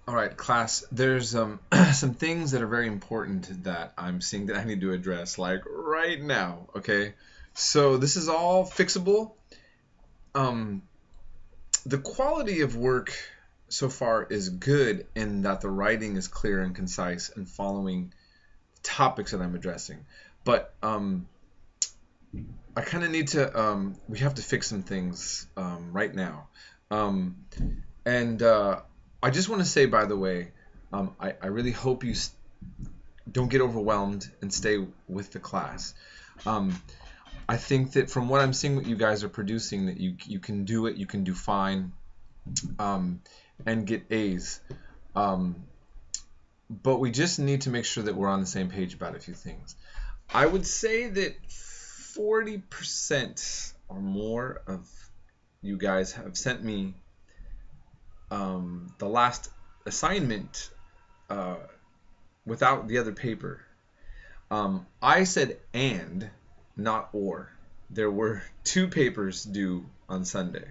All right, class, there's some things that are very important that I'm seeing that I need to address, like right now, okay? So this is all fixable. Um, the quality of work so far is good in that the writing is clear and concise and following topics that I'm addressing. But I kind of need to, we have to fix some things right now. Um, and I just want to say, by the way, I really hope you don't get overwhelmed and stay with the class. Um, I think that from what I'm seeing, what you guys are producing, that you can do it, you can do fine, um, and get A's. Um, but we just need to make sure that we're on the same page about a few things. I would say that 40% or more of you guys have sent me the last assignment without the other paper. I said and, not or. There were 2 papers due on Sunday.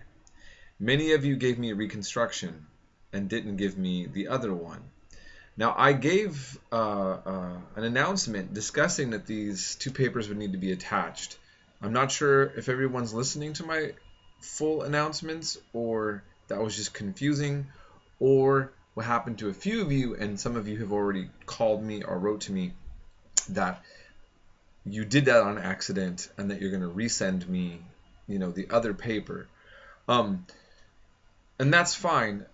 Many of you gave me a reconstruction and didn't give me the other one. Now, I gave an announcement discussing that these 2 papers would need to be attached. I'm not sure if everyone's listening to my full announcements, or that was just confusing, or what happened to a few of you, and some of you have already called me or wrote to me that you did that on accident and that you're going to resend me, the other paper. And that's fine.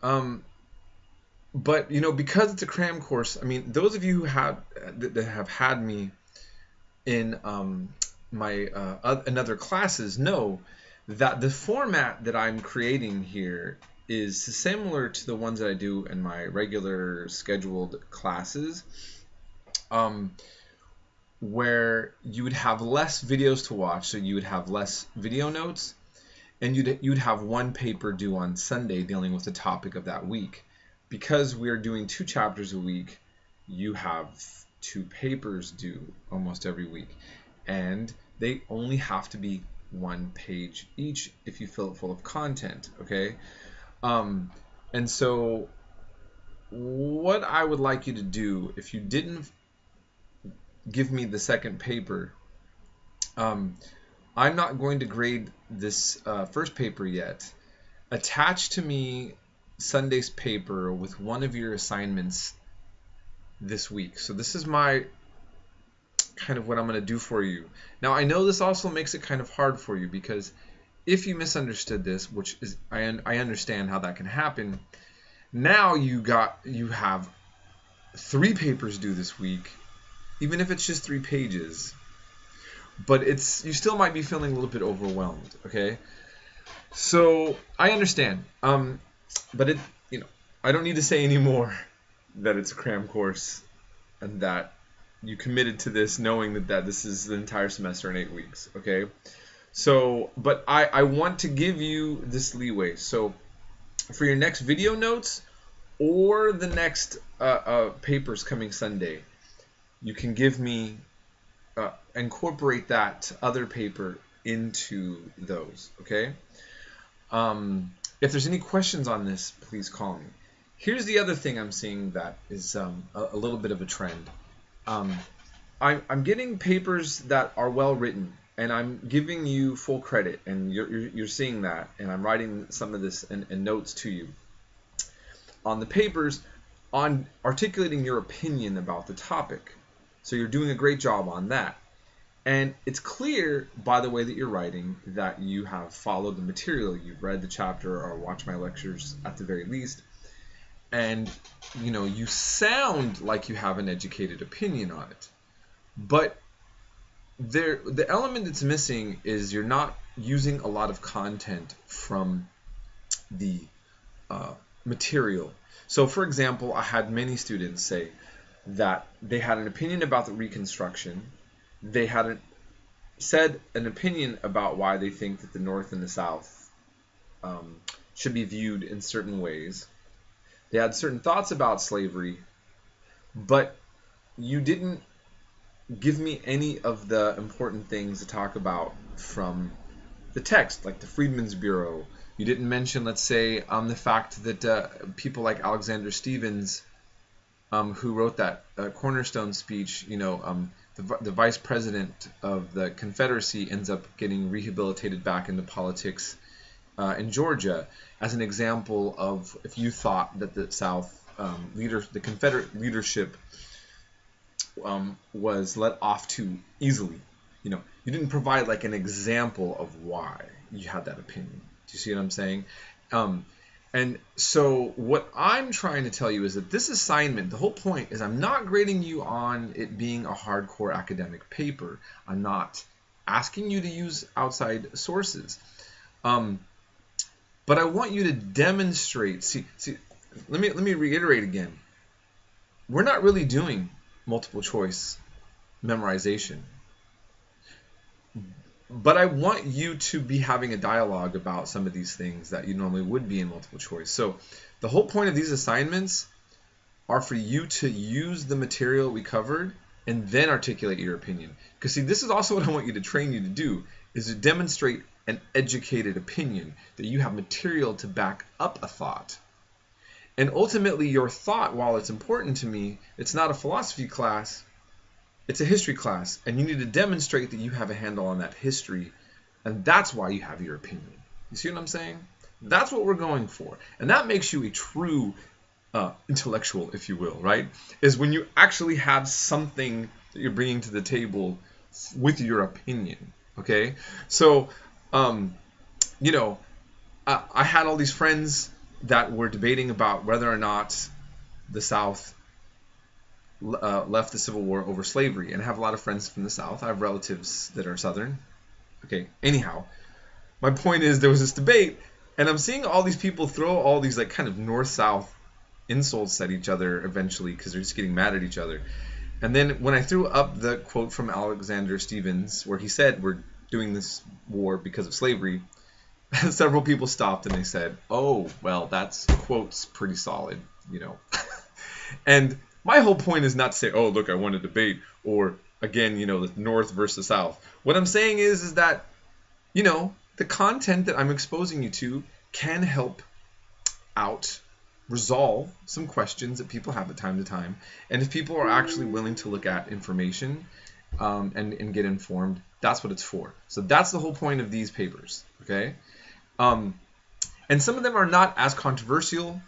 But because it's a cram course, I mean, those of you who that have had me in my in other classes know that the format that I'm creating here is similar to the ones that I do in my regular scheduled classes, where you would have less videos to watch, so you would have less video notes, and you'd have one paper due on Sunday dealing with the topic of that week. Because we're doing 2 chapters a week, you have 2 papers due almost every week, and they only have to be 1 page each if you fill it full of content, okay? And so what I would like you to do, if you didn't give me the second paper, I'm not going to grade this first paper yet. Attach to me Sunday's paper with one of your assignments this week. So this is my kind of what I'm going to do for you. Now, I know this also makes it kind of hard for you, because if you misunderstood this, which is I understand how that can happen, now you have 3 papers due this week, even if it's just 3 pages. But you still might be feeling a little bit overwhelmed, okay? So I understand. But I don't need to say anymore that it's a cram course and that you committed to this knowing that this is the entire semester in 8 weeks, okay? So, but I want to give you this leeway. So for your next video notes or the next papers coming Sunday, you can give me, incorporate that other paper into those, okay? If there's any questions on this, please call me. Here's the other thing I'm seeing that is a little bit of a trend. I'm getting papers that are well written, and I'm giving you full credit, and you're seeing that, and I'm writing some of this in notes to you on the papers on articulating your opinion about the topic. So you're doing a great job on that. And it's clear by the way that you're writing that you have followed the material. You've read the chapter or watched my lectures at the very least. And, you sound like you have an educated opinion on it. But the element that's missing is you're not using a lot of content from the material. So, for example, I had many students say that they had an opinion about the reconstruction. They hadn't said an opinion about why they think that the North and the South should be viewed in certain ways. They had certain thoughts about slavery, but you didn't give me any of the important things to talk about from the text, like the Freedmen's Bureau, You didn't mention, let's say, the fact that people like Alexander Stevens, who wrote that cornerstone speech, the vice president of the Confederacy ends up getting rehabilitated back into politics in Georgia, as an example of if you thought that the South the Confederate leadership was let off too easily. You didn't provide like an example of why you had that opinion. Do you see what I'm saying? And so what I'm trying to tell you is that this assignment, the whole point is I'm not grading you on it being a hardcore academic paper. I'm not asking you to use outside sources. But I want you to demonstrate. See, let me reiterate again. We're not really doing multiple choice memorization. But I want you to be having a dialogue about some of these things that you normally would be in multiple choice. So the whole point of these assignments are for you to use the material we covered and then articulate your opinion. Because see, this is also what I want you to train you to do, is to demonstrate an educated opinion, that you have material to back up a thought. And ultimately your thought, while it's important to me, it's not a philosophy class, it's a history class, and you need to demonstrate that you have a handle on that history, and that's why you have your opinion. You see what I'm saying? That's what we're going for, and that makes you a true intellectual, if you will, right? Is when you actually have something that you're bringing to the table with your opinion, okay? So, I had all these friends that were debating about whether or not the South left the Civil War over slavery, and I have a lot of friends from the South. I have relatives that are Southern. Okay, anyhow, my point is there was this debate, and I'm seeing all these people throw all these like kind of North-South insults at each other eventually because they're just getting mad at each other. And then when I threw up the quote from Alexander Stevens where he said we're doing this war because of slavery, several people stopped and they said, oh, well, that's quote's pretty solid, And my whole point is not to say, oh, look, I won a debate, or again, the North versus South. What I'm saying is that, the content that I'm exposing you to can help out resolve some questions that people have at time to time. And if people are actually willing to look at information and get informed, that's what it's for. So that's the whole point of these papers, okay? And some of them are not as controversial.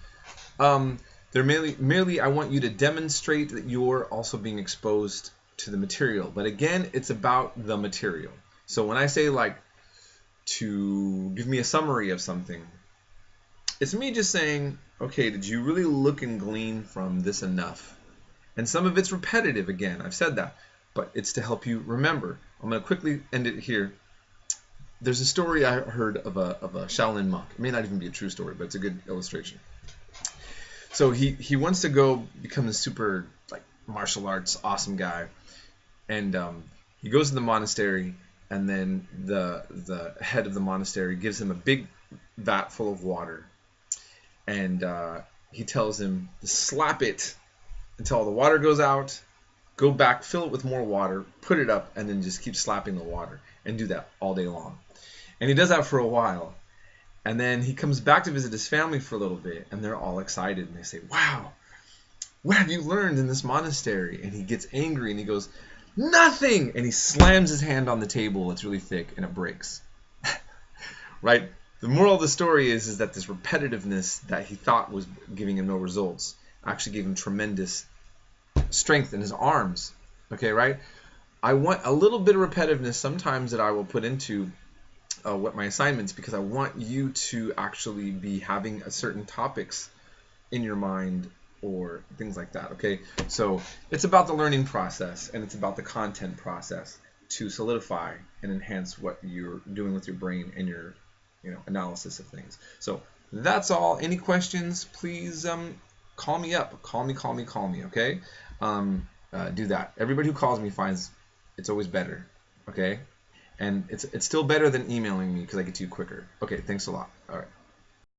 They're merely I want you to demonstrate that you're also being exposed to the material. But again, it's about the material. So when I say like to give me a summary of something, it's me just saying, okay, did you really look and glean from this enough? And some of it's repetitive, again, I've said that, but it's to help you remember. I'm going to quickly end it here. There's a story I heard of a Shaolin monk. It may not even be a true story, but it's a good illustration. So he wants to go become the super like martial arts awesome guy, and he goes to the monastery, and then the head of the monastery gives him a big vat full of water, and he tells him to slap it until all the water goes out, go back, fill it with more water, put it up, and then just keep slapping the water, and do that all day long. And he does that for a while. And then he comes back to visit his family for a little bit, and they're all excited, and they say, wow, what have you learned in this monastery? And he gets angry, and he goes, nothing! And he slams his hand on the table. It's really thick, and it breaks. Right? The moral of the story is that this repetitiveness that he thought was giving him no results actually gave him tremendous strength in his arms. Okay, right? I want a little bit of repetitiveness sometimes that I will put into what my assignments, because I want you to actually be having a certain topics in your mind or things like that. Okay, so it's about the learning process, and it's about the content process to solidify and enhance what you're doing with your brain and your analysis of things. So that's all. Any questions, please call me up. Call me, okay? Do that. Everybody who calls me finds it's always better, okay? And it's still better than emailing me because I get to you quicker. Okay, thanks a lot. All right.